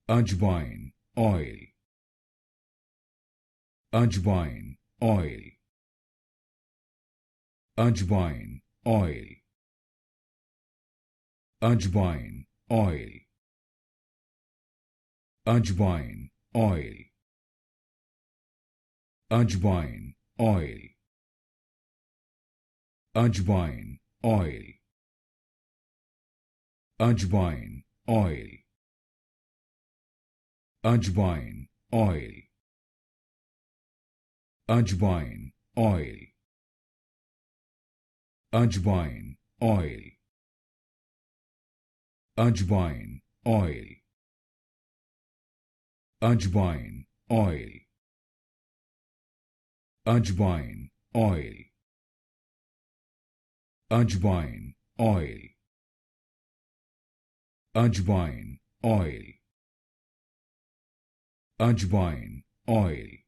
Ajwain Oil. Ajwain Oil. Ajwain Oil. Ajwain Oil. Ajwain Oil. Ajwain Oil. Ajwain Oil. Ajwain Oil. Ajwain Oil. Ajwain Oil. Ajwain Oil. Ajwain Oil. Ajwain Oil. Ajwain Oil. Ajwain Oil. Ajwain Oil. Ajwain Oil.